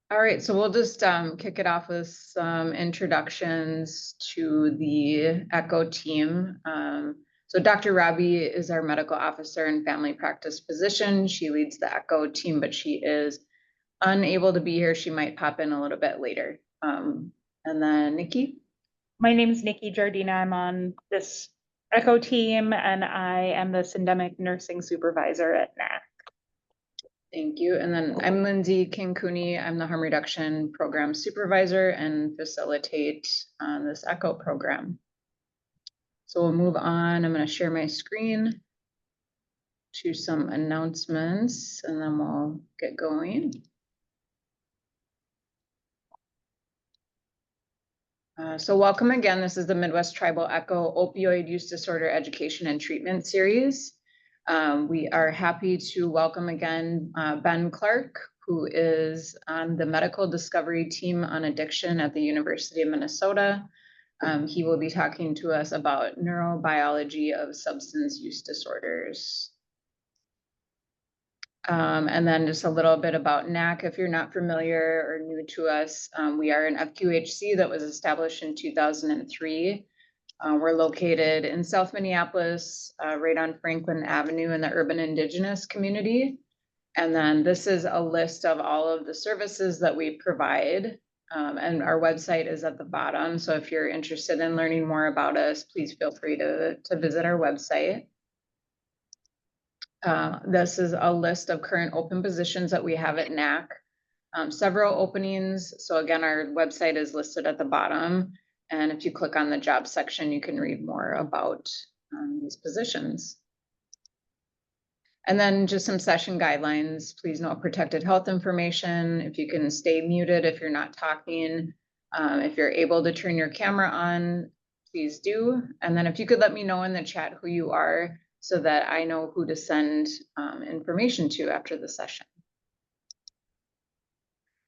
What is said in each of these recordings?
All right, so we'll just kick it off with some introductions to the ECHO team. So Dr. Rabi is our medical officer and family practice physician. She leads the ECHO team, but she is unable to be here. She might pop in a little bit later. And then Nikki? My name is Nikki Jardina. I'm on this ECHO team, and I am the syndemic nursing supervisor at NACC. Thank you. And then I'm Lindsay King-Cooney. I'm the harm reduction program supervisor and facilitate on this ECHO program. So we'll move on. I'm going to share my screen to some announcements and then we'll get going. So welcome again. This is the Midwest Tribal ECHO Opioid Use Disorder Education and Treatment Series. We are happy to welcome again Ben Clark, who is on the medical discovery team on addiction at the University of Minnesota. He will be talking to us about neurobiology of substance use disorders. And then just a little bit about NACC. If you're not familiar or new to us, we are an FQHC that was established in 2003. We're located in South Minneapolis, right on Franklin Avenue in the urban indigenous community. And then this is a list of all of the services that we provide. And our website is at the bottom. So if you're interested in learning more about us, please feel free to visit our website. This is a list of current open positions that we have at NACC. Several openings. So again, our website is listed at the bottom. And if you click on the job section, you can read more about these positions. And then just some session guidelines. Please note protected health information. If you can stay muted if you're not talking. If you're able to turn your camera on, please do. And then if you could let me know in the chat who you are so that I know who to send information to after the session.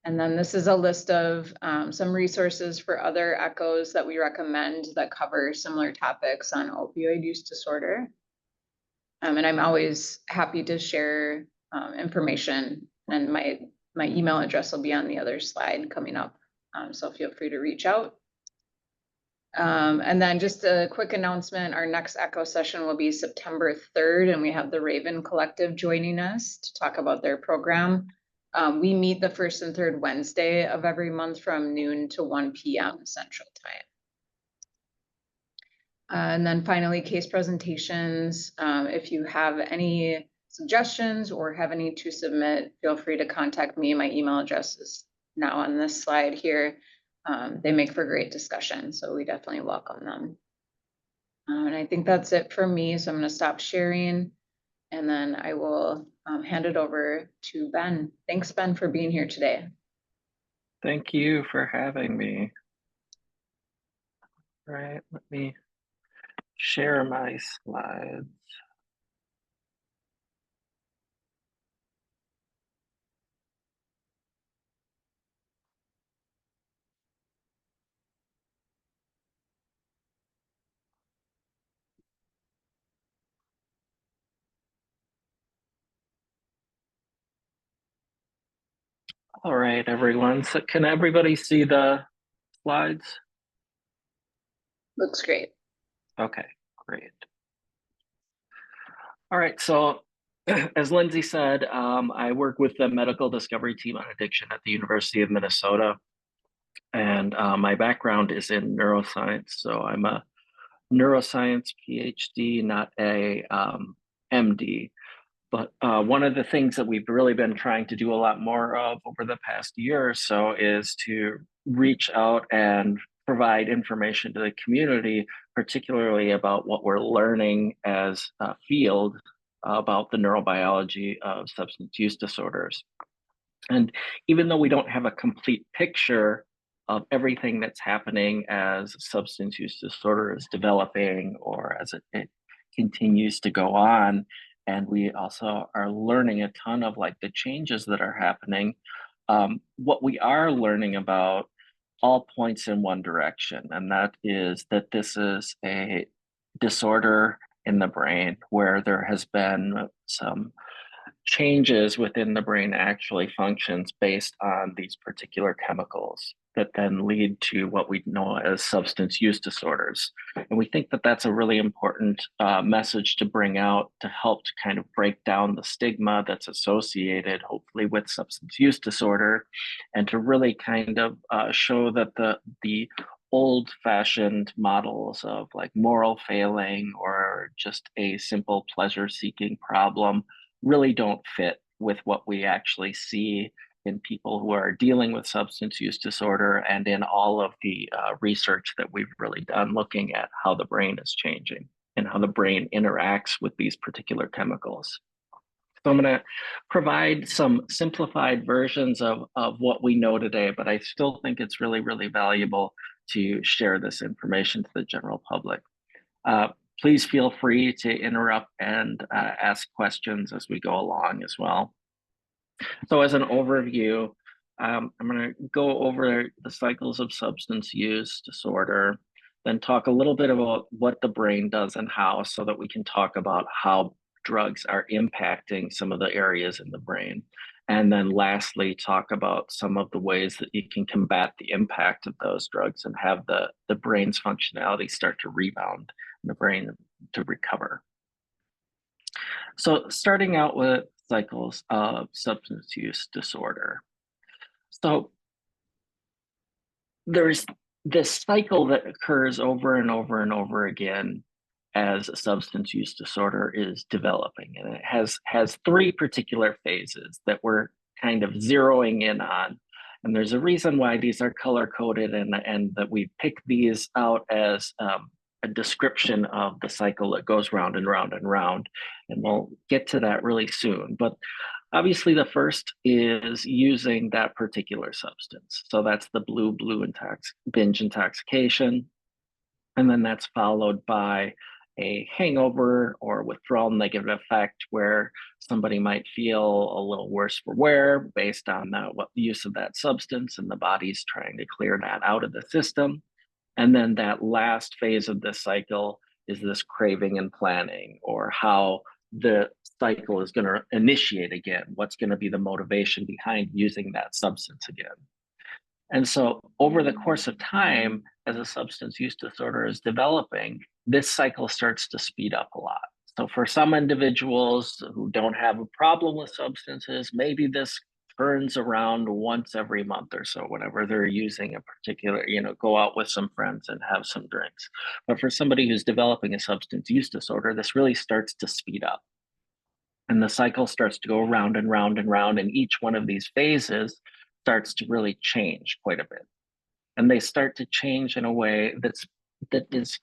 And then this is a list of some resources for other ECHOs that we recommend that cover similar topics on opioid use disorder. And I'm always happy to share information, and my email address will be on the other slide coming up. So feel free to reach out. And then just a quick announcement, our next ECHO session will be September 3rd, and we have the Raven Collective joining us to talk about their program. We meet the first and third Wednesday of every month from noon to 1 p.m. Central Time. And then finally, case presentations. If you have any suggestions or have any to submit, feel free to contact me. My email address is now on this slide here. They make for great discussion, so we definitely welcome them. And I think that's it for me. So I'm going to stop sharing and then I will hand it over to Ben. Thanks, Ben, for being here today. Thank you for having me. All right, let me share my slides. All right, everyone. So can everybody see the slides? Looks great. Okay, great. All right, so as Lindsay said, I work with the medical discovery team on addiction at the University of Minnesota. And my background is in neuroscience. So I'm a neuroscience PhD, not a MD. But one of the things that we've really been trying to do a lot more of over the past year or so is to reach out and provide information to the community, particularly about what we're learning as a field about the neurobiology of substance use disorders. And even though we don't have a complete picture of everything that's happening as substance use disorder is developing or as it continues to go on, and we also are learning a ton of like the changes that are happening. What we are learning about all points in one direction, and that is that this is a disorder in the brain where there has been some changes within the brain actually functions based on these particular chemicals that then lead to what we know as substance use disorders. And we think that that's a really important message to bring out to help to kind of break down the stigma that's associated, hopefully, with substance use disorder, and to really kind of show that the old-fashioned models of like moral failing or just a simple pleasure-seeking problem really don't fit with what we actually see in people who are dealing with substance use disorder and in all of the research that we've really done looking at how the brain is changing and how the brain interacts with these particular chemicals. So I'm going to provide some simplified versions of what we know today, but I still think it's really, really valuable to share this information to the general public. Please feel free to interrupt and ask questions as we go along as well. So as an overview, I'm going to go over the cycles of substance use disorder, then talk a little bit about what the brain does and how, so that we can talk about how drugs are impacting some of the areas in the brain. And then lastly, talk about some of the ways that you can combat the impact of those drugs and have the brain's functionality start to rebound and the brain to recover. So starting out with cycles of substance use disorder. So there's this cycle that occurs over and over and over again as a substance use disorder is developing. And it has three particular phases that we're kind of zeroing in on. And there's a reason why these are color-coded and that we pick these out as a description of the cycle that goes round and round and round. And we'll get to that really soon. But obviously, the first is using that particular substance. So that's the blue binge intoxication. And then that's followed by a hangover or withdrawal negative effect, where somebody might feel a little worse for wear based on what use of that substance, and the body's trying to clear that out of the system. And then that last phase of this cycle is this craving and planning, or how the cycle is going to initiate again. What's going to be the motivation behind using that substance again? And so over the course of time, as a substance use disorder is developing, this cycle starts to speed up a lot. So for some individuals who don't have a problem with substances, maybe this turns around once every month or so, whenever they're using a particular, go out with some friends and have some drinks. But for somebody who's developing a substance use disorder, this really starts to speed up. And the cycle starts to go round and round and round, and each one of these phases starts to really change quite a bit. And they start to change in a way that is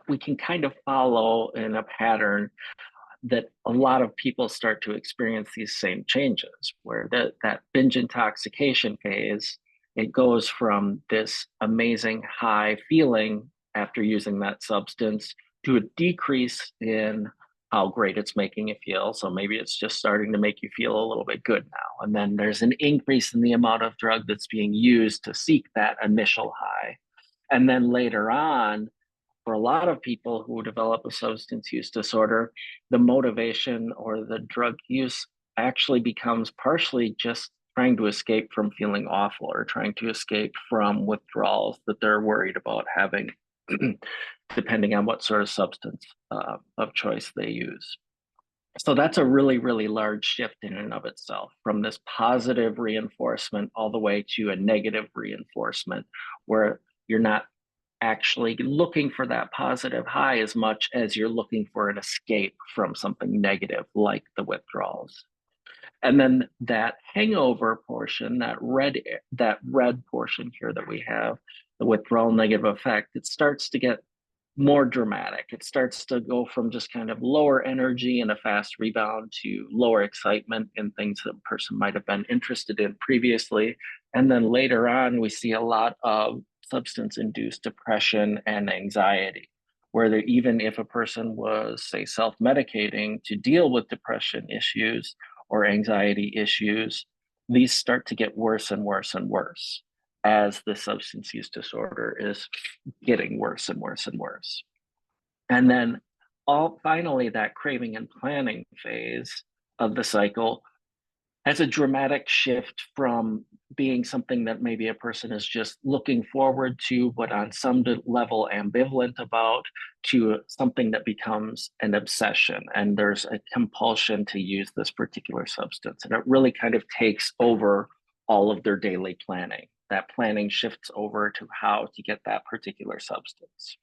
we can kind of follow in a pattern that a lot of people start to experience these same changes, where that binge intoxication phase, it goes from this amazing high feeling after using that substance to a decrease in how great it's making you feel. So maybe it's just starting to make you feel a little bit good now. And then there's an increase in the amount of drug that's being used to seek that initial high. And then later on, for a lot of people who develop a substance use disorder, the motivation or the drug use actually becomes partially just trying to escape from feeling awful, or trying to escape from withdrawals that they're worried about having, depending on what sort of substance of choice they use. So that's a really, really large shift in and of itself, from this positive reinforcement all the way to a negative reinforcement, where you're not actually looking for that positive high as much as you're looking for an escape from something negative like the withdrawals. And then that hangover portion, that red portion here that we have, the withdrawal negative effect, it starts to get more dramatic. It starts to go from just kind of lower energy and a fast rebound to lower excitement in things that a person might have been interested in previously. And then later on, we see a lot of substance-induced depression and anxiety, where even if a person was, say, self-medicating to deal with depression issues or anxiety issues, these start to get worse and worse and worse as the substance use disorder is getting worse and worse and worse. And then finally, that craving and planning phase, of the cycle has a dramatic shift from being something that maybe a person is just looking forward to, but on some level ambivalent about, to something that becomes an obsession. And there's a compulsion to use this particular substance. And it really kind of takes over all of their daily planning. That planning shifts over to how to get that particular substance.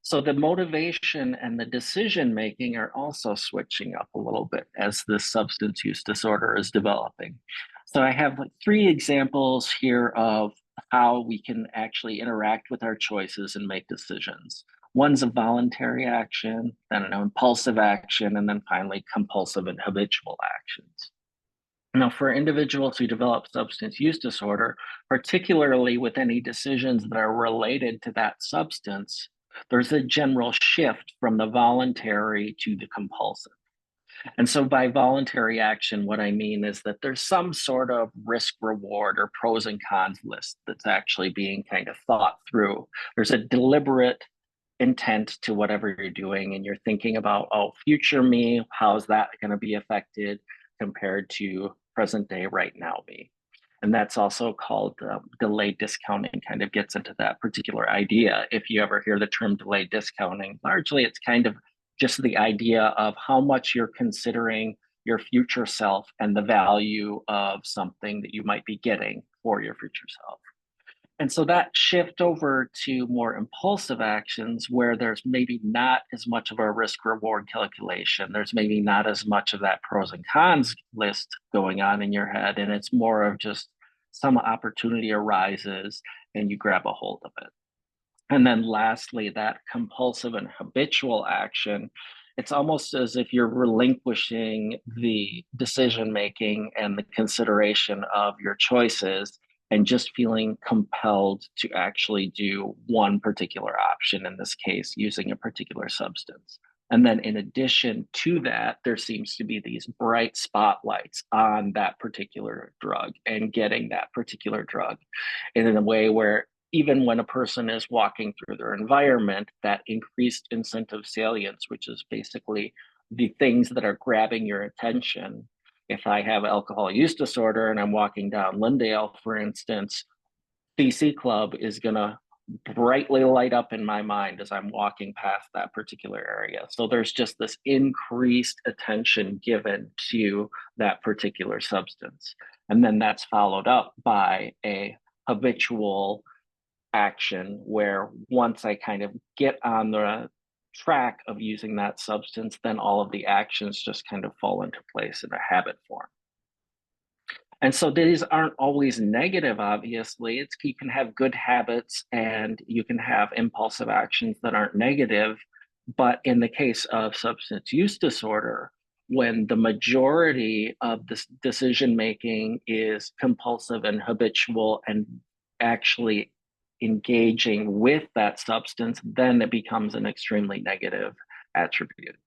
So the motivation and the decision making are also switching up a little bit as this substance use disorder is developing. So I have like 3 examples here of how we can actually interact with our choices and make decisions. One's a voluntary action, then an impulsive action, and then finally compulsive and habitual actions. Now, for individuals who develop substance use disorder, particularly with any decisions that are related to that substance, there's a general shift from the voluntary to the compulsive. And so by voluntary action, what I mean is that there's some sort of risk reward or pros and cons list that's actually being kind of thought through. There's a deliberate intent to whatever you're doing, and you're thinking about, oh, future me, how's that going to be affected compared to present day right now me. And that's also called delayed discounting, kind of gets into that particular idea. If you ever hear the term delayed discounting, largely it's kind of just the idea of how much you're considering your future self and the value of something that you might be getting for your future self. And so that shift over to more impulsive actions where there's maybe not as much of a risk reward calculation, there's maybe not as much of that pros and cons list going on in your head, and it's more of just some opportunity arises and you grab a hold of it. And then lastly, that compulsive and habitual action, it's almost as if you're relinquishing the decision making and the consideration of your choices and just feeling compelled to actually do one particular option, in this case, using a particular substance. And then in addition to that, there seems to be these bright spotlights on that particular drug and getting that particular drug in a way where even when a person is walking through their environment, that increased incentive salience, which is basically the things that are grabbing your attention. If I have alcohol use disorder and I'm walking down Lindale, for instance, CC Club is going to brightly light up in my mind as I'm walking past that particular area. So there's just this increased attention given to that particular substance. And then that's followed up by a habitual action where once I kind of get on the track of using that substance, then all of the actions just kind of fall into place in a habit form. And so these aren't always negative, obviously. You can have good habits and you can have impulsive actions that aren't negative. But in the case of substance use disorder, when the majority of this decision making is compulsive and habitual and actually engaging with that substance, then it becomes an extremely negative attribute.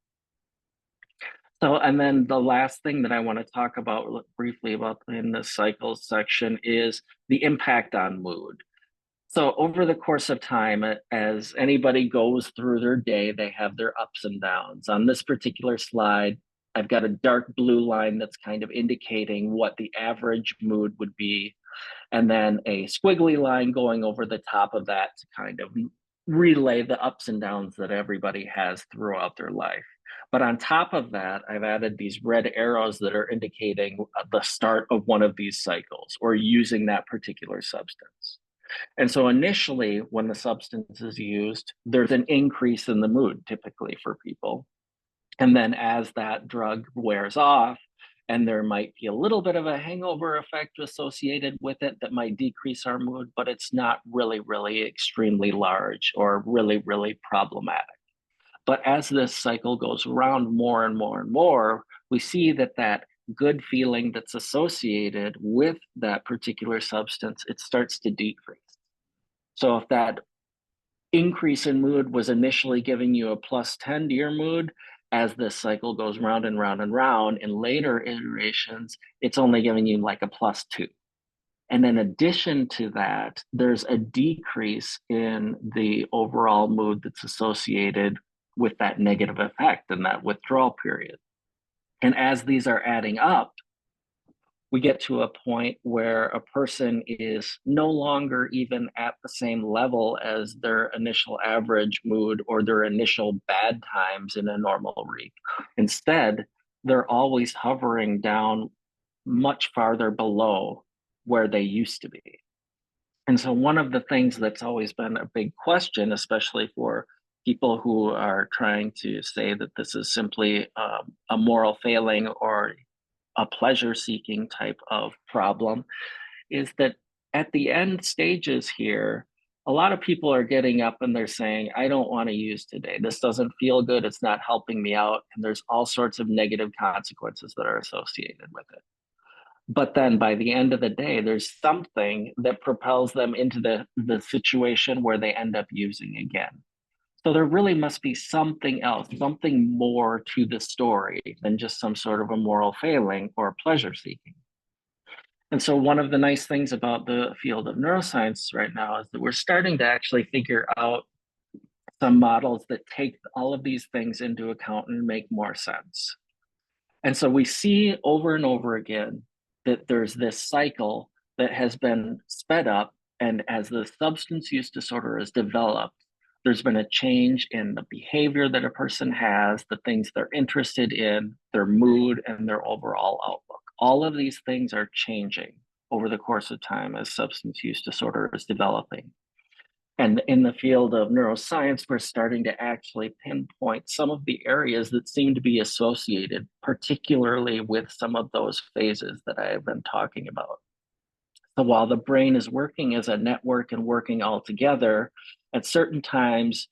So, and then the last thing that I want to talk about briefly about in the cycles section is the impact on mood. So over the course of time, as anybody goes through their day, they have their ups and downs. On this particular slide, I've got a dark blue line that's kind of indicating what the average mood would be, and then a squiggly line going over the top of that to kind of relay the ups and downs that everybody has throughout their life. But on top of that, I've added these red arrows that are indicating the start of one of these cycles or using that particular substance. And so initially, when the substance is used, there's an increase in the mood typically for people. And then as that drug wears off, and there might be a little bit of a hangover effect associated with it that might decrease our mood, but it's not really, really extremely large or really, really problematic. But as this cycle goes around more and more and more, we see that that good feeling that's associated with that particular substance, it starts to decrease. So if that increase in mood was initially giving you a +10 to your mood, as this cycle goes round and round and round, in later iterations, it's only giving you like a +2. And in addition to that, there's a decrease in the overall mood that's associated with that negative effect and that withdrawal period. And as these are adding up, we get to a point where a person is no longer even at the same level as their initial average mood or their initial bad times in a normal week. Instead, they're always hovering down much farther below where they used to be. And so one of the things that's always been a big question, especially for people who are trying to say that this is simply a moral failing or a pleasure-seeking type of problem, is that at the end stages here, a lot of people are getting up and they're saying, I don't want to use today. This doesn't feel good. It's not helping me out. And there's all sorts of negative consequences that are associated with it. But then by the end of the day, there's something that propels them into the situation where they end up using again. So there really must be something else, something more to the story than just some sort of a moral failing or pleasure seeking. And so one of the nice things about the field of neuroscience right now is that we're starting to actually figure out some models that take all of these things into account and make more sense. And so we see over and over again that there's this cycle that has been sped up, and as the substance use disorder is developed, there's been a change in the behavior that a person has, the things they're interested in, their mood, and their overall outlook. All of these things are changing over the course of time as substance use disorder is developing. And in the field of neuroscience, we're starting to actually pinpoint some of the areas that seem to be associated, particularly with some of those phases that I have been talking about. So while the brain is working as a network and working all together, at certain times,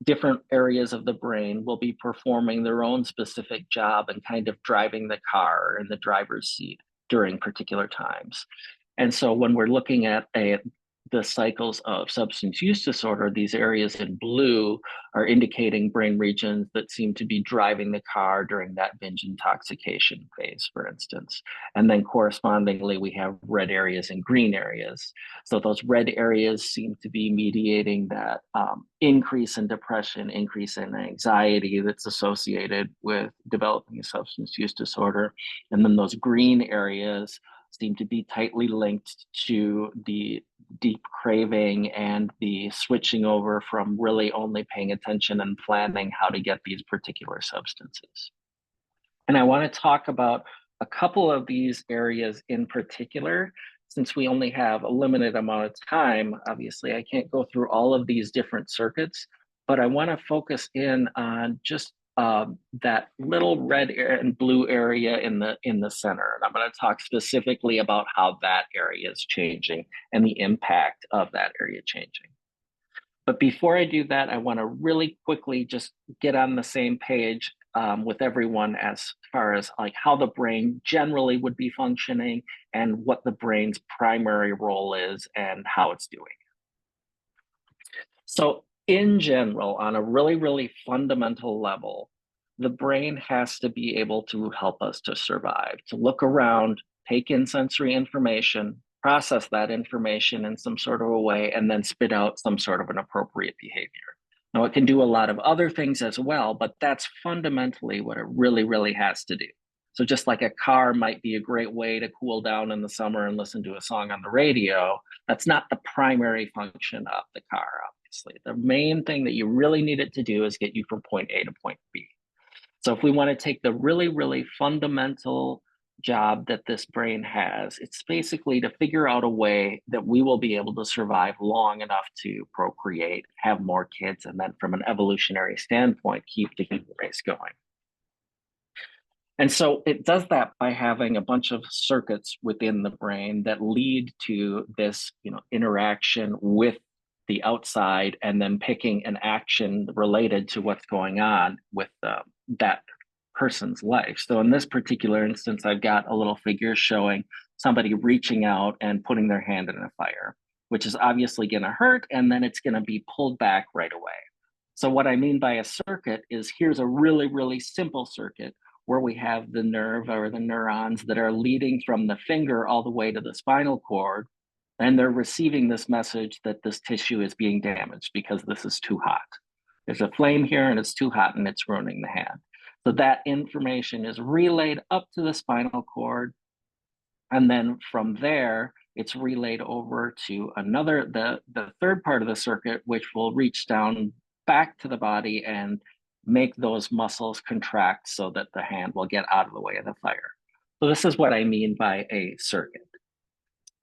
different areas of the brain will be performing their own specific job and kind of driving the car in the driver's seat during particular times. And so when we're looking at the cycles of substance use disorder, these areas in blue are indicating brain regions that seem to be driving the car during that binge intoxication phase, for instance. And then correspondingly, we have red areas and green areas. So those red areas seem to be mediating that increase in depression, increase in anxiety that's associated with developing a substance use disorder. And then those green areas seem to be tightly linked to the deep craving and the switching over from really only paying attention and planning how to get these particular substances. And I want to talk about a couple of these areas in particular, since we only have a limited amount of time. Obviously, I can't go through all of these different circuits, but I want to focus in on just that little red and blue area in the center. And I'm going to talk specifically about how that area is changing and the impact of that area changing. But before I do that, I want to really quickly just get on the same page with everyone as far as like how the brain generally would be functioning and what the brain's primary role is and how it's doing. So in general, on a really, really fundamental level, the brain has to be able to help us to survive, to look around, take in sensory information, process that information in some sort of a way, and then spit out some sort of an appropriate behavior. Now, it can do a lot of other things as well, but that's fundamentally what it really, really has to do. So just like a car might be a great way to cool down in the summer and listen to a song on the radio, that's not the primary function of the car, obviously. The main thing that you really need it to do is get you from point A to point B. So if we want to take the really, really fundamental job that this brain has, it's basically to figure out a way that we will be able to survive long enough to procreate, have more kids, and then from an evolutionary standpoint, keep the human race going. And so it does that by having a bunch of circuits within the brain that lead to this, interaction with the outside and then picking an action related to what's going on with that person's life. So in this particular instance, I've got a little figure showing somebody reaching out and putting their hand in a fire, which is obviously going to hurt, and then it's going to be pulled back right away. So what I mean by a circuit is here's a really, really simple circuit where we have the nerve or the neurons that are leading from the finger all the way to the spinal cord, and they're receiving this message that this tissue is being damaged because this is too hot. there's a flame here and it's too hot and it's ruining the hand. So that information is relayed up to the spinal cord. And then from there, it's relayed over to the third part of the circuit, which will reach down back to the body and make those muscles contract so that the hand will get out of the way of the fire. So this is what I mean by a circuit,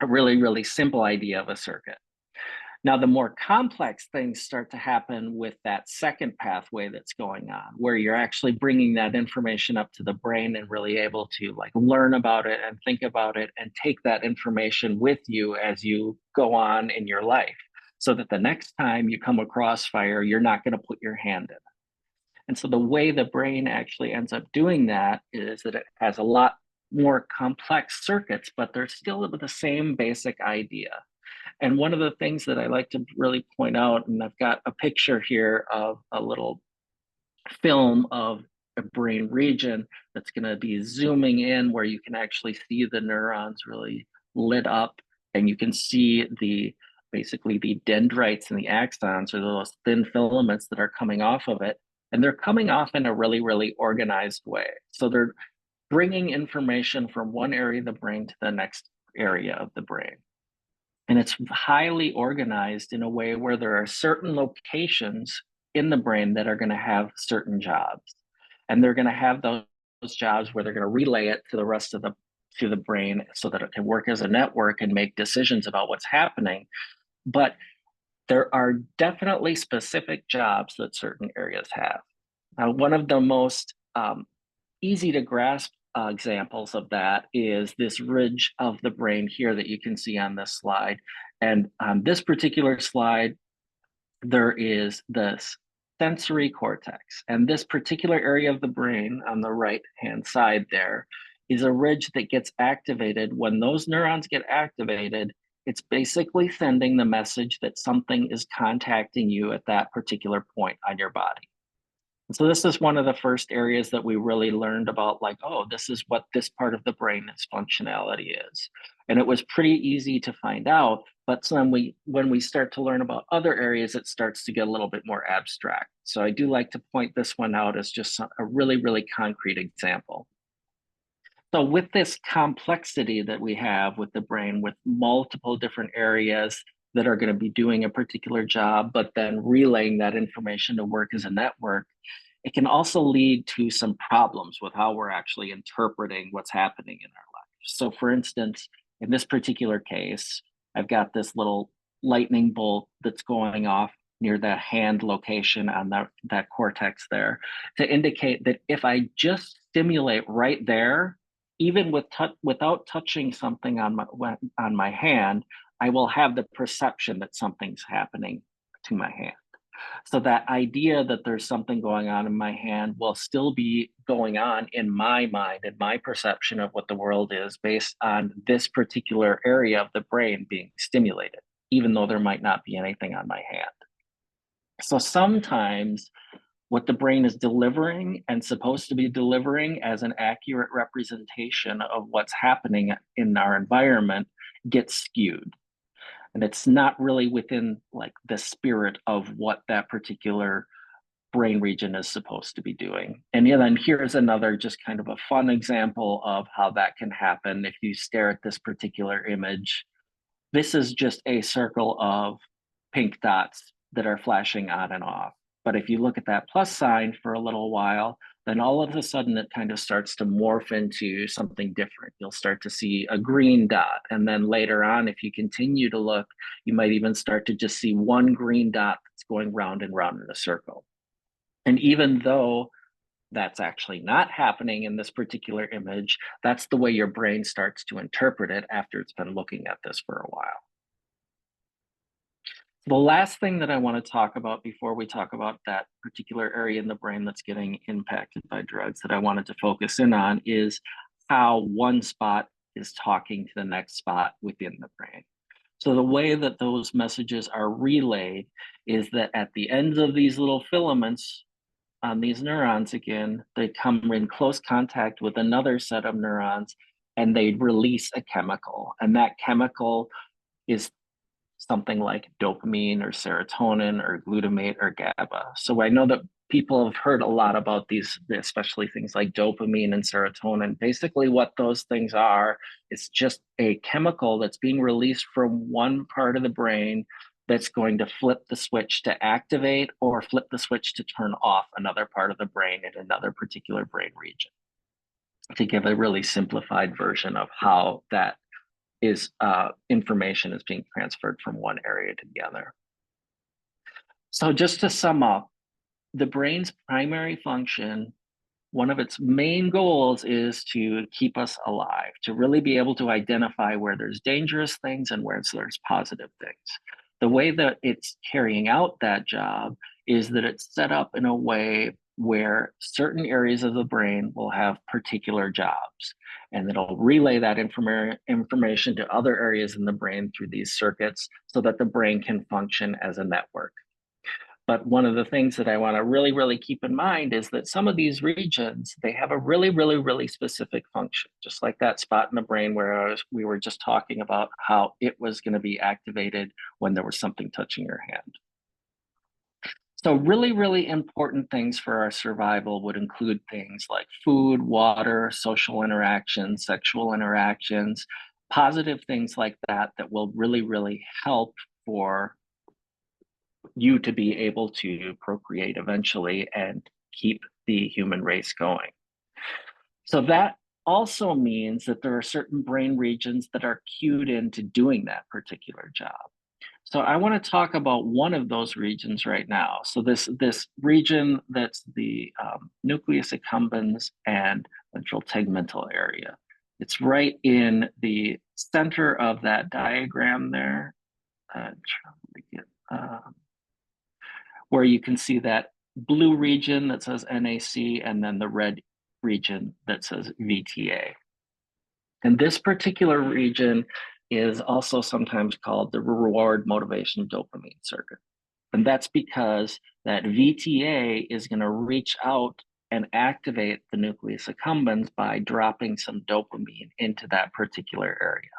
a really, really simple idea of a circuit. Now, the more complex things start to happen with that second pathway that's going on, where you're actually bringing that information up to the brain and really able to like learn about it and think about it and take that information with you as you go on in your life, so that the next time you come across fire, you're not going to put your hand in it. And so the way the brain actually ends up doing that is that it has a lot more complex circuits, but they're still the same basic idea. And one of the things that I like to really point out, and I've got a picture here of a little film of a brain region that's going to be zooming in, where you can actually see the neurons really lit up, and you can see basically the dendrites and the axons, or those thin filaments that are coming off of it. And they're coming off in a really, really organized way. So they're bringing information from one area of the brain to the next area of the brain. And it's highly organized in a way where there are certain locations in the brain that are going to have certain jobs. And they're going to have those jobs where they're going to relay it to the rest of the brain so that it can work as a network and make decisions about what's happening. But there are definitely specific jobs that certain areas have. Now, one of the most easy to grasp examples of that is this ridge of the brain here that you can see on this slide. And on this particular slide, there is this sensory cortex. And this particular area of the brain on the right-hand side there is a ridge that gets activated. When those neurons get activated, it's basically sending the message that something is contacting you at that particular point on your body. And so this is one of the first areas that we really learned about, like, oh, this is what this part of the brain's functionality is. And it was pretty easy to find out, but when we start to learn about other areas, it starts to get a little bit more abstract. So I do like to point this one out as just a really, really concrete example. So with this complexity that we have with the brain, with multiple different areas that are going to be doing a particular job, but then relaying that information to work as a network, it can also lead to some problems with how we're actually interpreting what's happening in our lives. So for instance, in this particular case, I've got this little lightning bolt that's going off near the hand location on that cortex there, to indicate that if I just stimulate right there, even without touching something on my hand, I will have the perception that something's happening to my hand. So that idea that there's something going on in my hand will still be going on in my mind and my perception of what the world is based on this particular area of the brain being stimulated, even though there might not be anything on my hand. So sometimes what the brain is delivering and supposed to be delivering as an accurate representation of what's happening in our environment gets skewed. And it's not really within like the spirit of what that particular brain region is supposed to be doing. And then here's another just kind of a fun example of how that can happen. If you stare at this particular image, this is just a circle of pink dots that are flashing on and off. But if you look at that plus sign for a little while, then all of a sudden it kind of starts to morph into something different. You'll start to see a green dot. And then later on, if you continue to look, you might even start to just see one green dot that's going round and round in a circle. And even though that's actually not happening in this particular image, that's the way your brain starts to interpret it after it's been looking at this for a while. The last thing that I want to talk about before we talk about that particular area in the brain that's getting impacted by drugs that I wanted to focus in on is how one spot is talking to the next spot within the brain. So the way that those messages are relayed is that at the ends of these little filaments on these neurons, again, they come in close contact with another set of neurons and they release a chemical. And that chemical is something like dopamine or serotonin or glutamate or GABA. So I know that people have heard a lot about these, especially things like dopamine and serotonin. Basically, what those things are, it's just a chemical that's being released from one part of the brain that's going to flip the switch to activate or flip the switch to turn off another part of the brain in another particular brain region, to give a really simplified version of how that is information is being transferred from one area to the other. So just to sum up, the brain's primary function, one of its main goals is to keep us alive, to really be able to identify where there's dangerous things and where there's positive things. The way that it's carrying out that job is that it's set up in a way where certain areas of the brain will have particular jobs, and it'll relay that information to other areas in the brain through these circuits so that the brain can function as a network. But one of the things that I want to really keep in mind is that some of these regions, they have a really specific function, just like that spot in the brain where we were just talking about how it was going to be activated when there was something touching your hand. So really important things for our survival would include things like food, water, social interactions, sexual interactions, positive things like that that will really help for you to be able to procreate eventually and keep the human race going. So that also means that there are certain brain regions that are cued into doing that particular job. So I want to talk about one of those regions right now. So this region that's the nucleus accumbens and ventral tegmental area. It's right in the center of that diagram there. Where you can see that blue region that says NACC and then the red region that says VTA. And this particular region is also sometimes called the reward motivation dopamine circuit. And that's because that VTA is going to reach out and activate the nucleus accumbens by dropping some dopamine into that particular area.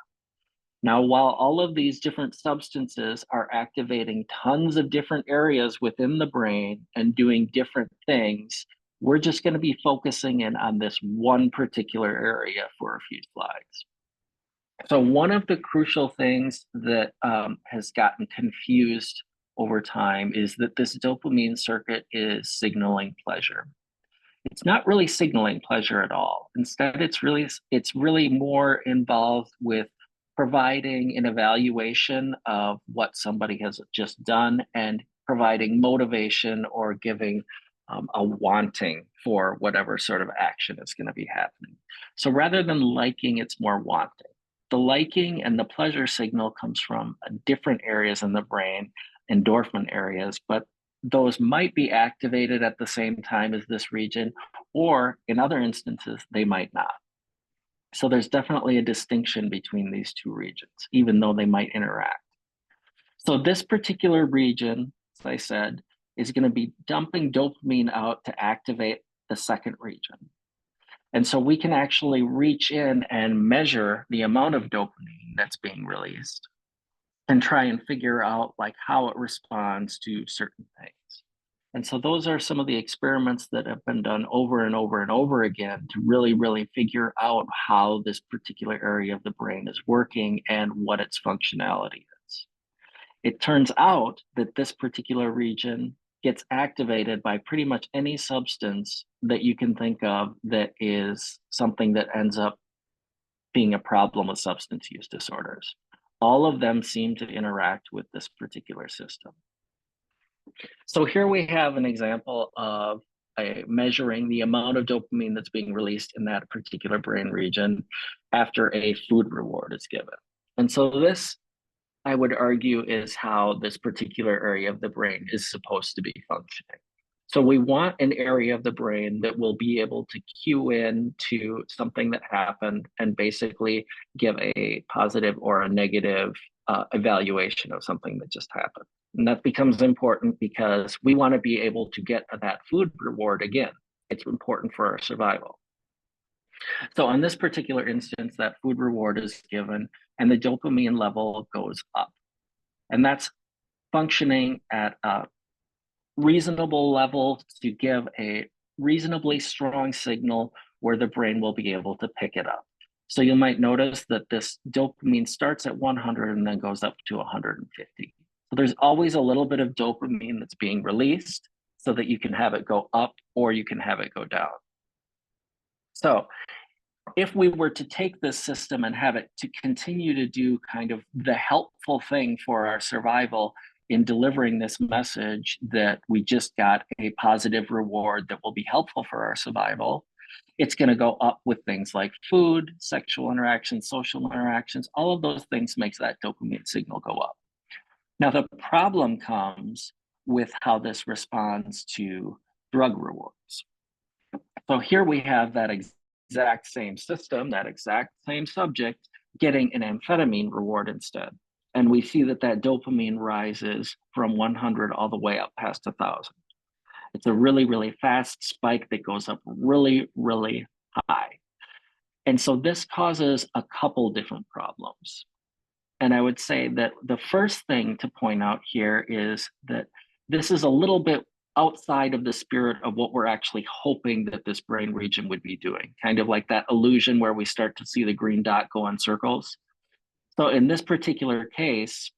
Now, while all of these different substances are activating tons of different areas within the brain and doing different things, we're just going to be focusing in on this one particular area for a few slides. So one of the crucial things that has gotten confused over time is that this dopamine circuit is signaling pleasure. It's not really signaling pleasure at all. Instead, it's really more involved with providing an evaluation of what somebody has just done and providing motivation or giving a wanting for whatever sort of action is going to be happening. So rather than liking, it's more wanting. The liking and the pleasure signal comes from different areas in the brain, endorphin areas, but those might be activated at the same time as this region, or in other instances, they might not. So there's definitely a distinction between these two regions, even though they might interact. So this particular region, as I said, is going to be dumping dopamine out to activate the second region. And so we can actually reach in and measure the amount of dopamine that's being released and try and figure out like how it responds to certain things. And so those are some of the experiments that have been done over and over again to really figure out how this particular area of the brain is working and what its functionality is. It turns out that this particular region gets activated by pretty much any substance that you can think of that is something that ends up being a problem with substance use disorders. All of them seem to interact with this particular system. So here we have an example of measuring the amount of dopamine that's being released in that particular brain region after a food reward is given. And so this, I would argue, is how this particular area of the brain is supposed to be functioning. So we want an area of the brain that will be able to cue in to something that happened and basically give a positive or a negative evaluation of something that just happened. And that becomes important because we want to be able to get that food reward again. It's important for our survival. So in this particular instance, that food reward is given and the dopamine level goes up. And that's functioning at a reasonable level to give a reasonably strong signal where the brain will be able to pick it up. So you might notice that this dopamine starts at 100 and then goes up to 150. So there's always a little bit of dopamine that's being released so that you can have it go up or you can have it go down. So if we were to take this system and have it to continue to do kind of the helpful thing for our survival in delivering this message that we just got a positive reward that will be helpful for our survival, it's going to go up with things like food, sexual interactions, social interactions. All of those things makes that dopamine signal go up. Now, the problem comes with how this responds to drug rewards. So here we have that exact same system, that exact same subject getting an amphetamine reward instead. And we see that that dopamine rises from 100 all the way up past 1,000. It's a really, really fast spike that goes up really, really high. And so this causes a couple different problems. And I would say that the first thing to point out here is that this is a little bit outside of the spirit of what we're actually hoping that this brain region would be doing, kind of like that illusion where we start to see the green dot go in circles. So in this particular case,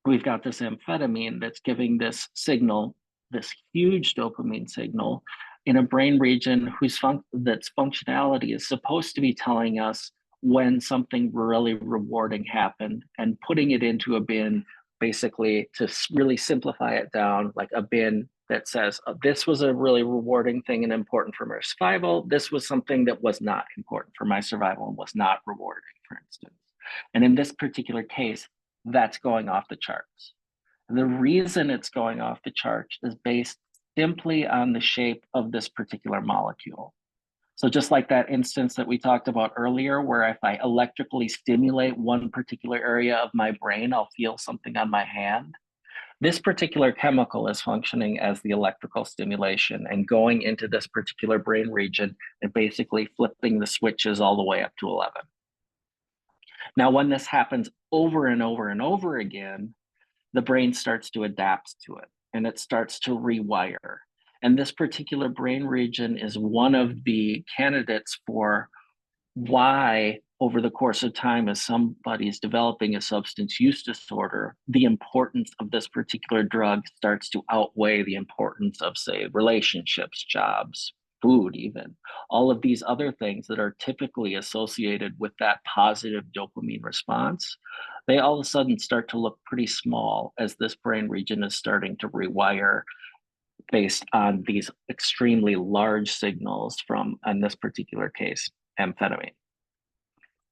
we've got this amphetamine that's giving this signal, this huge dopamine signal in a brain region whose that's functionality is supposed to be telling us when something really rewarding happened and putting it into a bin, basically to really simplify it down, like a bin that says, this was a really rewarding thing and important for my survival. This was something that was not important for my survival and was not rewarding, for instance. And in this particular case, that's going off the charts. The reason it's going off the charts is based simply on the shape of this particular molecule. So just like that instance that we talked about earlier, where if I electrically stimulate one particular area of my brain, I'll feel something on my hand. This particular chemical is functioning as the electrical stimulation and going into this particular brain region and basically flipping the switches all the way up to 11. Now, when this happens over and over and over again, the brain starts to adapt to it and it starts to rewire. And this particular brain region is one of the candidates for why, over the course of time, as somebody's developing a substance use disorder, the importance of this particular drug starts to outweigh the importance of, say, relationships, jobs, food, even. All of these other things that are typically associated with that positive dopamine response, they all of a sudden start to look pretty small as this brain region is starting to rewire based on these extremely large signals from, in this particular case, amphetamine.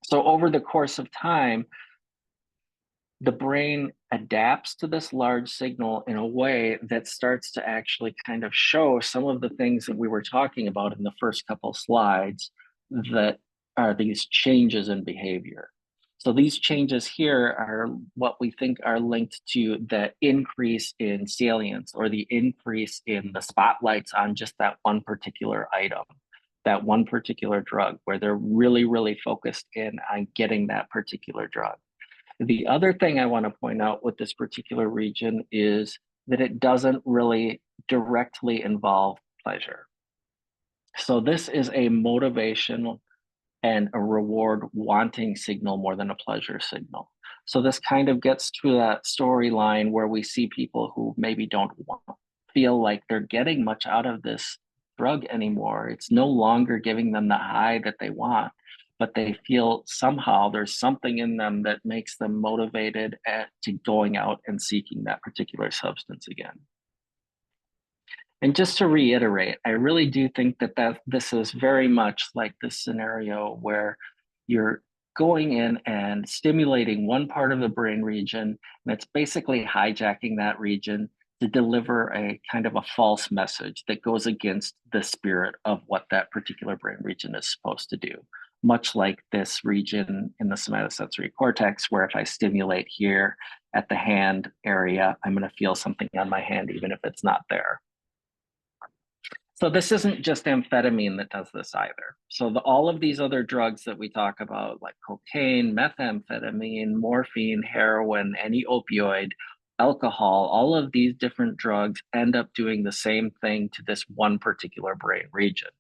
So over the course of time, the brain adapts to this large signal in a way that starts to actually kind of show some of the things that we were talking about in the first couple slides that are these changes in behavior. So these changes here are what we think are linked to the increase in salience or the increase in the spotlights on just that one particular item, that one particular drug, where they're really, really focused in on getting that particular drug. The other thing I want to point out with this particular region is that it doesn't really directly involve pleasure. So this is a motivation and a reward wanting signal more than a pleasure signal. So this kind of gets to that storyline where we see people who maybe don't feel like they're getting much out of this drug anymore. It's no longer giving them the high that they want, but they feel somehow there's something in them that makes them motivated to going out and seeking that particular substance again. And just to reiterate, I really do think that this is very much like this scenario where you're going in and stimulating one part of the brain region, and it's basically hijacking that region to deliver a kind of a false message that goes against the spirit of what that particular brain region is supposed to do. Much like this region in the somatosensory cortex, where if I stimulate here at the hand area, I'm going to feel something on my hand, even if it's not there. So this isn't just amphetamine that does this either. So all of these other drugs that we talk about, like cocaine, methamphetamine, morphine, heroin, any opioid, alcohol, all of these different drugs end up doing the same thing to this one particular brain region.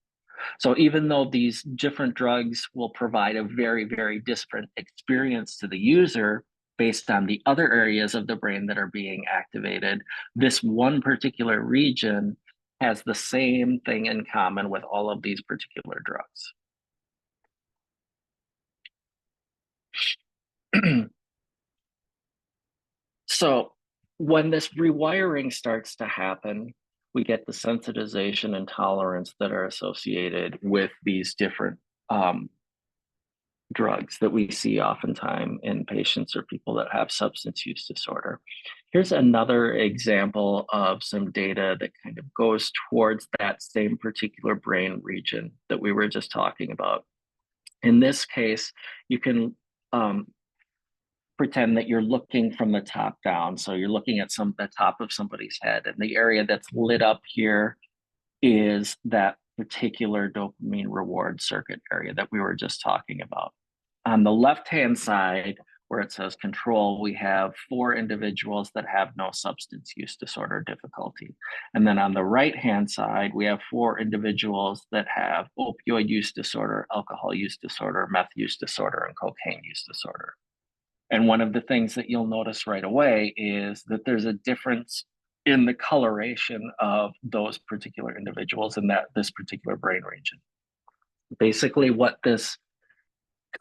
So even though these different drugs will provide a very, very different experience to the user based on the other areas of the brain that are being activated, this one particular region has the same thing in common with all of these particular drugs. So when this rewiring starts to happen, we get the sensitization and tolerance that are associated with these different drugs that we see oftentimes in patients or people that have substance use disorder. Here's another example of some data that kind of goes towards that same particular brain region that we were just talking about. In this case, you can pretend that you're looking from the top down. So you're looking at the top of somebody's head, and the area that's lit up here is that particular dopamine reward circuit area that we were just talking about. On the left-hand side, where it says control, we have 4 individuals that have no substance use disorder difficulty. And then on the right-hand side, we have 4 individuals that have opioid use disorder, alcohol use disorder, meth use disorder, and cocaine use disorder. And one of the things that you'll notice right away is that there's a difference in the coloration of those particular individuals in this particular brain region. Basically, what this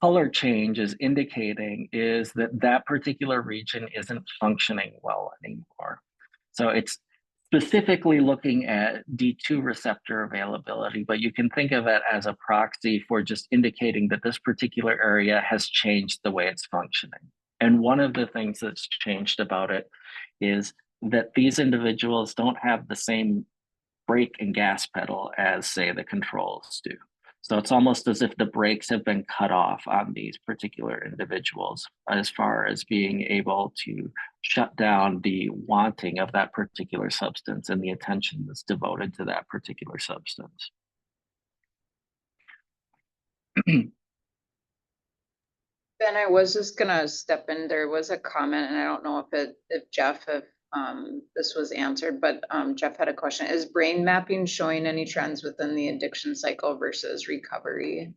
color change is indicating is that particular region isn't functioning well anymore. So it's specifically looking at D2 receptor availability, but you can think of it as a proxy for just indicating that this particular area has changed the way it's functioning. And one of the things that's changed about it is that these individuals don't have the same brake and gas pedal as, say, the controls do. So it's almost as if the brakes have been cut off on these particular individuals as far as being able to shut down the wanting of that particular substance and the attention that's devoted to that particular substance. Ben, I was just gonna step in. There was a comment, and I don't know if Jeff, if this was answered, but Jeff had a question. Is brain mapping showing any trends within the addiction cycle versus recovery?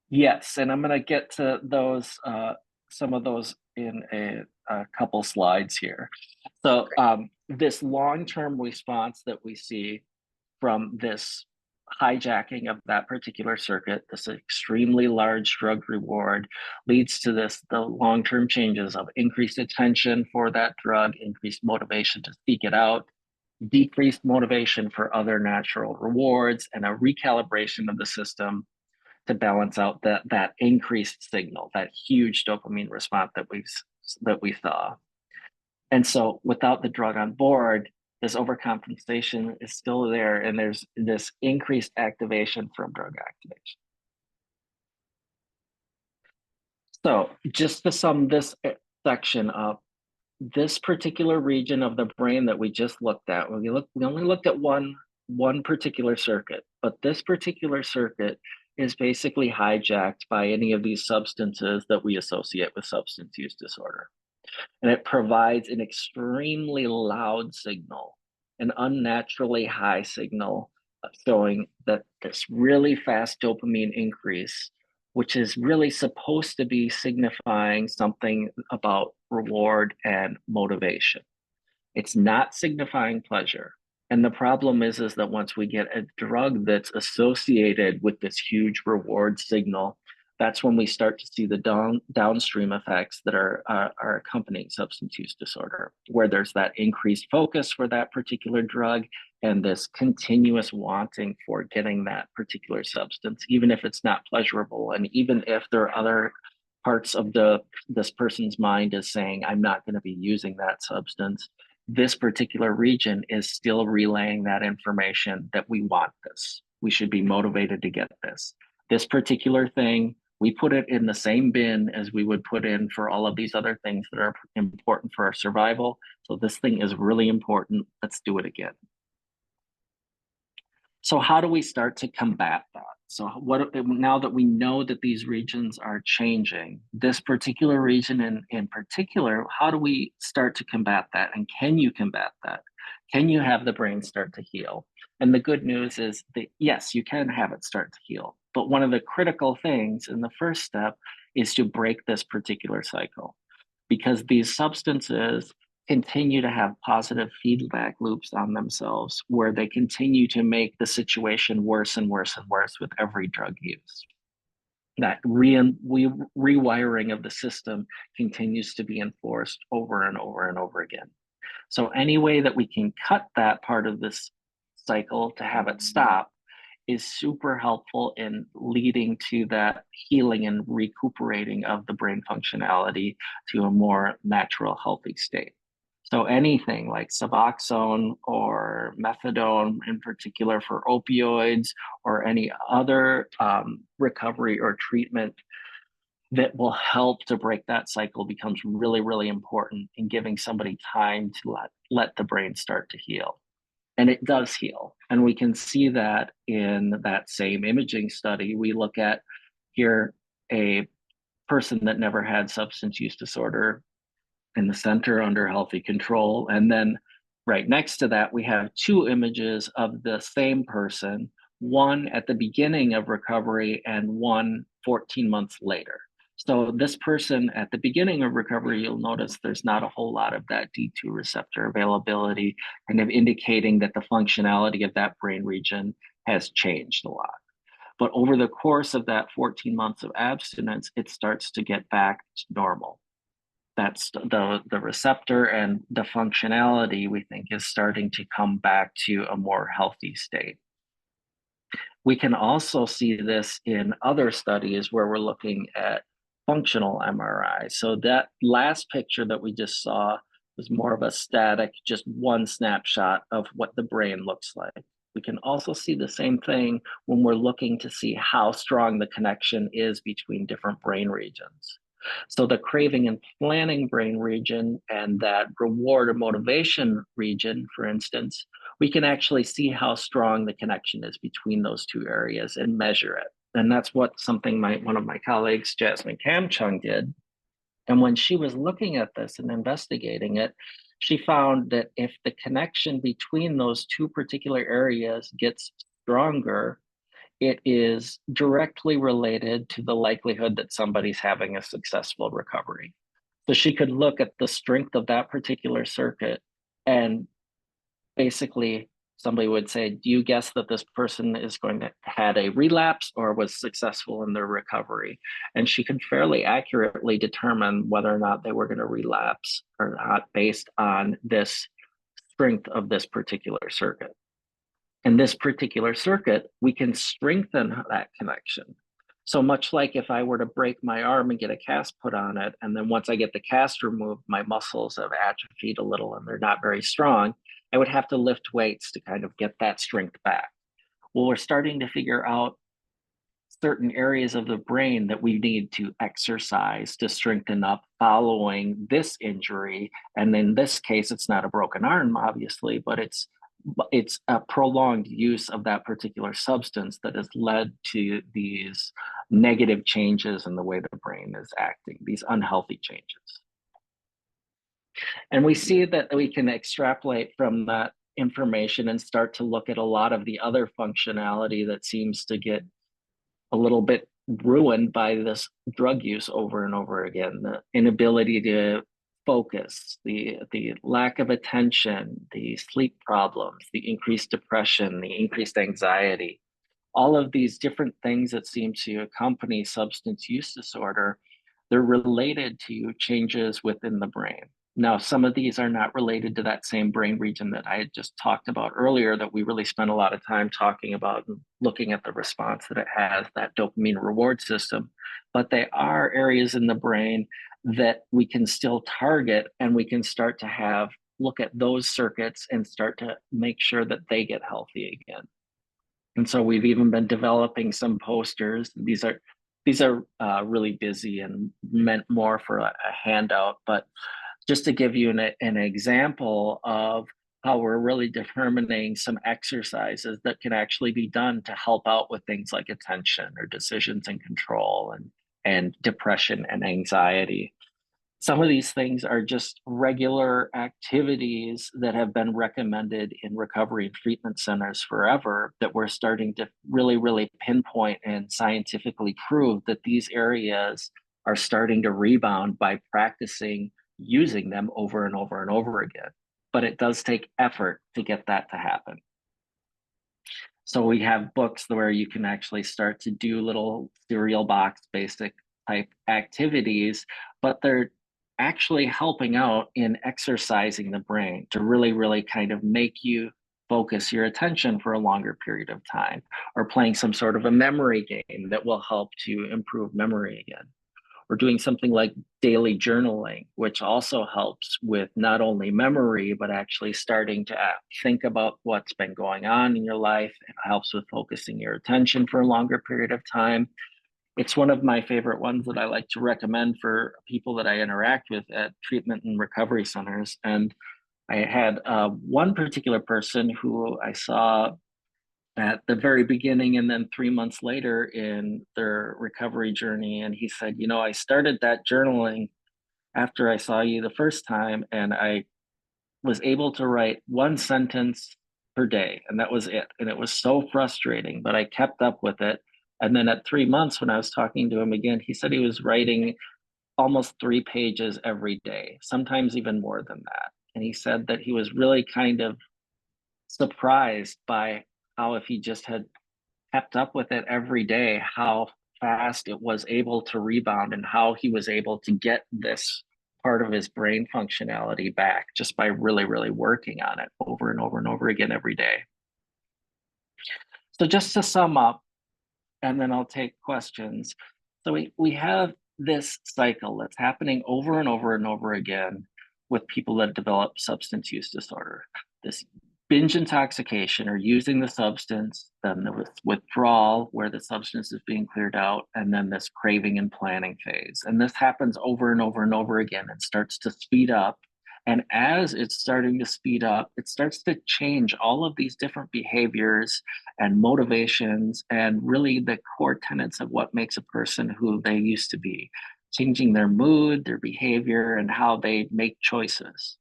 Yes, and I'm going to get to those, some of those in a couple slides here. So this long-term response that we see from this hijacking of that particular circuit, this extremely large drug reward, leads to the long-term changes of increased attention for that drug, increased motivation to seek it out, decreased motivation for other natural rewards, and a recalibration of the system to balance out that increased signal, that huge dopamine response that we saw. And so without the drug on board, this overcompensation is still there, and there's this increased activation from drug activation. So just to sum this section up, this particular region of the brain that we just looked at, we only looked at one particular circuit, but this particular circuit is basically hijacked by any of these substances that we associate with substance use disorder. And it provides an extremely loud signal, an unnaturally high signal, showing that this really fast dopamine increase, which is really supposed to be signifying something about reward and motivation. It's not signifying pleasure. And the problem is that once we get a drug that's associated with this huge reward signal, that's when we start to see the downstream effects that are accompanying substance use disorder, where there's that increased focus for that particular drug and this continuous wanting for getting that particular substance, even if it's not pleasurable, and even if there are other parts of this person's mind is saying, I'm not going to be using that substance. This particular region is still relaying that information that we want this. We should be motivated to get this. This particular thing, we put it in the same bin as we would put in for all of these other things that are important for our survival. So this thing is really important. Let's do it again. So how do we start to combat that? So now that we know that these regions are changing, this particular region in particular, how do we start to combat that? And can you combat that? Can you have the brain start to heal? And the good news is that yes, you can have it start to heal. But one of the critical things in the first step is to break this particular cycle, because these substances continue to have positive feedback loops on themselves where they continue to make the situation worse and worse and worse with every drug use. That rewiring of the system continues to be enforced over and over and over again. So any way that we can cut that part of this cycle to have it stop is super helpful in leading to that healing and recuperating of the brain functionality to a more natural, healthy state. So anything like Suboxone or methadone in particular for opioids, or any other recovery or treatment that will help to break that cycle becomes really, really important in giving somebody time to let the brain start to heal. And it does heal. And we can see that in that same imaging study. We look at here a person that never had substance use disorder in the center under healthy control. And then right next to that, we have two images of the same person, one at the beginning of recovery and one 14 months later. So this person at the beginning of recovery, you'll notice there's not a whole lot of that D2 receptor availability, kind of indicating that the functionality of that brain region has changed a lot. But over the course of that 14 months of abstinence, it starts to get back to normal. That's the receptor, and the functionality, we think, is starting to come back to a more healthy state. We can also see this in other studies where we're looking at functional MRI. So that last picture that we just saw was more of a static, just one snapshot of what the brain looks like. We can also see the same thing when we're looking to see how strong the connection is between different brain regions. So the craving and planning brain region and that reward or motivation region, for instance, we can actually see how strong the connection is between those two areas and measure it. And that's what one of my colleagues, Jasmine Kamchung, did. And when she was looking at this and investigating it, she found that if the connection between those two particular areas gets stronger, it is directly related to the likelihood that somebody's having a successful recovery. So she could look at the strength of that particular circuit, and basically somebody would say, do you guess that this person is going to had a relapse or was successful in their recovery? And she could fairly accurately determine whether or not they were going to relapse or not based on this strength of this particular circuit. In this particular circuit, we can strengthen that connection. So much like if I were to break my arm and get a cast put on it, and then once I get the cast removed, my muscles have atrophied a little and they're not very strong, I would have to lift weights to kind of get that strength back. Well, we're starting to figure out certain areas of the brain that we need to exercise to strengthen up following this injury. And in this case, it's not a broken arm, obviously, but it's a prolonged use of that particular substance that has led to these negative changes in the way the brain is acting, these unhealthy changes. And we see that we can extrapolate from that information and start to look at a lot of the other functionality that seems to get a little bit ruined by this drug use over and over again. The inability to focus, the lack of attention, the sleep problems, the increased depression, the increased anxiety, all of these different things that seem to accompany substance use disorder, they're related to changes within the brain. Now, some of these are not related to that same brain region that I had just talked about earlier, that we really spent a lot of time talking about and looking at the response that it has, that dopamine reward system. But they are areas in the brain that we can still target, and we can start to look at those circuits and start to make sure that they get healthy again. And so we've even been developing some posters. These are really busy and meant more for a handout, but just to give you an example of how we're really determining some exercises that can actually be done to help out with things like attention or decisions and control and depression and anxiety. Some of these things are just regular activities that have been recommended in recovery and treatment centers forever that we're starting to really, really pinpoint and scientifically prove that these areas are starting to rebound by practicing using them over and over and over again. But it does take effort to get that to happen. So we have books where you can actually start to do little cereal box basic type activities, but they're actually helping out in exercising the brain to really, really kind of make you focus your attention for a longer period of time, or playing some sort of a memory game that will help to improve memory again. Or doing something like daily journaling, which also helps with not only memory, but actually starting to think about what's been going on in your life. It helps with focusing your attention for a longer period of time. It's one of my favorite ones that I like to recommend for people that I interact with at treatment and recovery centers. And I had one particular person who I saw at the very beginning and then 3 months later in their recovery journey. And he said, you know, I started that journaling after I saw you the first time, and I was able to write one sentence per day, and that was it. And it was so frustrating, but I kept up with it. And then at 3 months, when I was talking to him again, he said he was writing almost 3 pages every day, sometimes even more than that. And he said that he was really kind of surprised by how, if he just had kept up with it every day, how fast it was able to rebound and how he was able to get this part of his brain functionality back just by really, really working on it over and over and over again every day. So just to sum up, and then I'll take questions. So we have this cycle that's happening over and over and over again with people that develop substance use disorder. This binge intoxication or using the substance, then the withdrawal where the substance is being cleared out, and then this craving and planning phase. And this happens over and over and over again and starts to speed up. And as it's starting to speed up, it starts to change all of these different behaviors and motivations and really the core tenets of what makes a person who they used to be, changing their mood, their behavior, and how they make choices.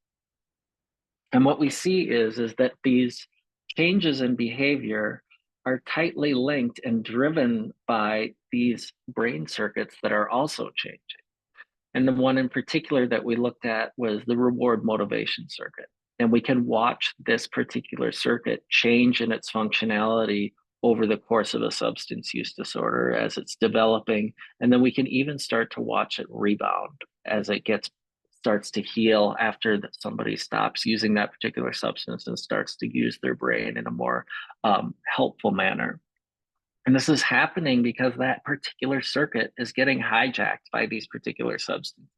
And what we see is that these changes in behavior are tightly linked and driven by these brain circuits that are also changing. And the one in particular that we looked at was the reward motivation circuit. And we can watch this particular circuit change in its functionality over the course of a substance use disorder as it's developing. And then we can even start to watch it rebound as it starts to heal after somebody stops using that particular substance and starts to use their brain in a more helpful manner. And this is happening because that particular circuit is getting hijacked by these particular substances.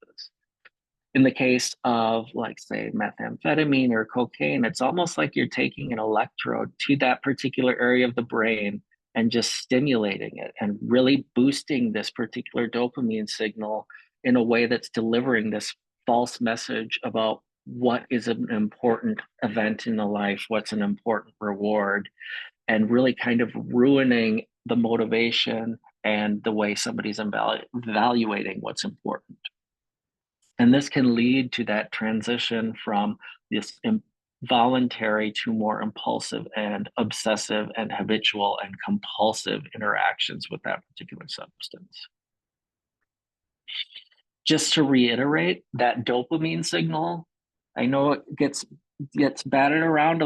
In the case of, like, say, methamphetamine or cocaine, it's almost like you're taking an electrode to that particular area of the brain and just stimulating it and really boosting this particular dopamine signal in a way that's delivering this false message about what is an important event in the life, what's an important reward, and really kind of ruining the motivation and the way somebody's evaluating what's important. And this can lead to that transition from this voluntary to more impulsive and obsessive and habitual and compulsive interactions with that particular substance. Just to reiterate, that dopamine signal, I know it gets batted around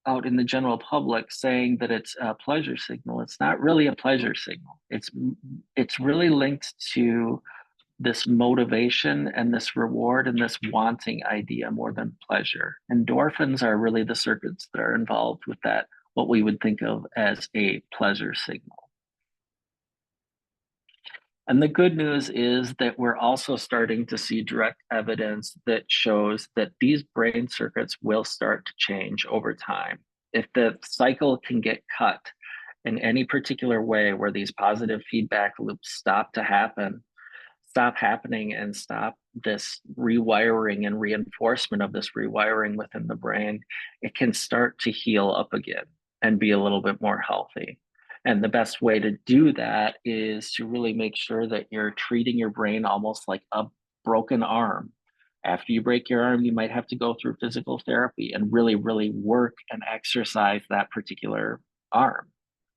out in the general public saying that it's a pleasure signal. It's not really a pleasure signal. It's really linked to this motivation and this reward and this wanting idea more than pleasure. Endorphins are really the circuits that are involved with that, what we would think of as a pleasure signal. And the good news is that we're also starting to see direct evidence that shows that these brain circuits will start to change over time. If the cycle can get cut in any particular way where these positive feedback loops stop to happen, stop happening and stop this rewiring and reinforcement of this rewiring within the brain, it can start to heal up again and be a little bit more healthy. And the best way to do that is to really make sure that you're treating your brain almost like a broken arm. After you break your arm, you might have to go through physical therapy and really, really work and exercise that particular arm.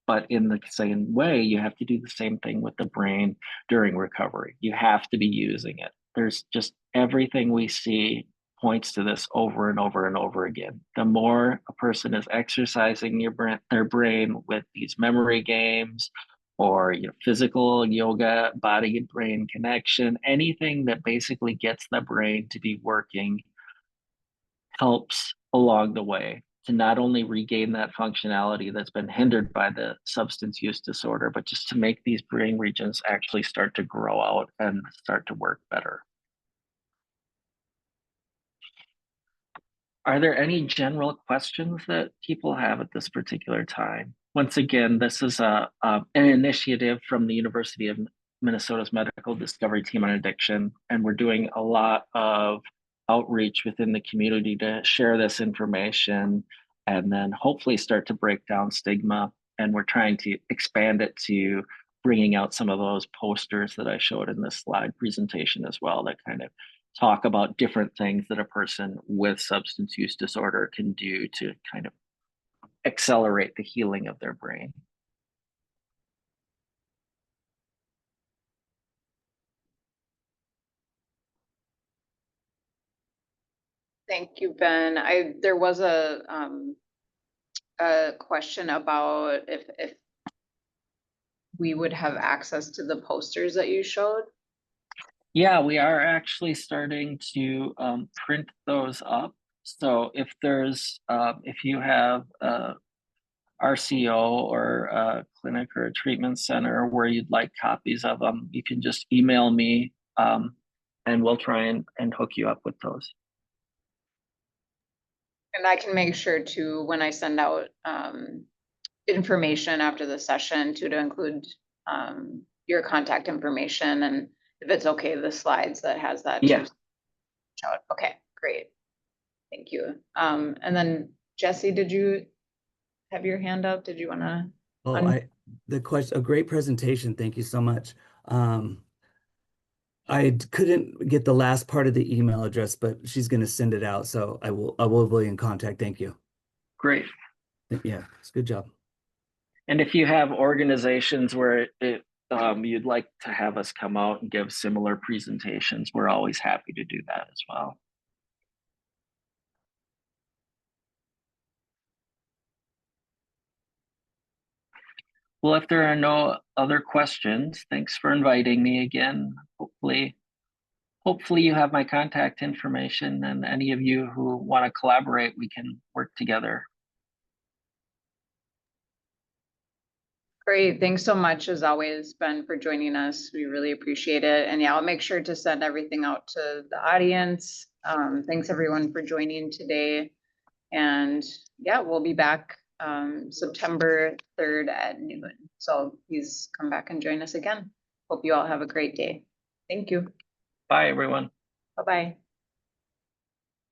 But in the same way, you have to do the same thing with the brain during recovery. You have to be using it. There's just everything we see points to this over and over and over again. The more a person is exercising their brain with these memory games or physical yoga, body and brain connection, anything that basically gets the brain to be working helps along the way to not only regain that functionality that's been hindered by the substance use disorder, but just to make these brain regions actually start to grow out and start to work better. Are there any general questions that people have at this particular time? Once again, this is an initiative from the University of Minnesota's Medical Discovery Team on Addiction, and we're doing a lot of outreach within the community to share this information and then hopefully start to break down stigma. And we're trying to expand it to bringing out some of those posters that I showed in this slide presentation as well, that kind of talk about different things that a person with substance use disorder can do to kind of accelerate the healing of their brain. Thank you, Ben. There was a question about if we would have access to the posters that you showed. Yeah, we are actually starting to print those up. So if you have a RCO or a clinic or a treatment center where you'd like copies of them, you can just email me and we'll try and hook you up with those. And I can make sure to, when I send out information after the session, to include your contact information, and if it's okay, the slides that has that. Yeah. Okay, great. Thank you. And then Jesse, did you have your hand up? Did you want to? Oh, a great presentation. Thank you so much. I couldn't get the last part of the email address, but she's going to send it out. So I will be in contact. Thank you. Great. Yeah, it's a good job. And if you have organizations where you'd like to have us come out and give similar presentations, we're always happy to do that as well. Well, if there are no other questions, thanks for inviting me again. Hopefully you have my contact information, and any of you who want to collaborate, we can work together. Great. Thanks so much, as always, Ben, for joining us. We really appreciate it. And yeah, I'll make sure to send everything out to the audience. Thanks everyone for joining today. And yeah, we'll be back September 3rd at noon. So please come back and join us again. Hope you all have a great day. Thank you. Bye, everyone. Bye-bye.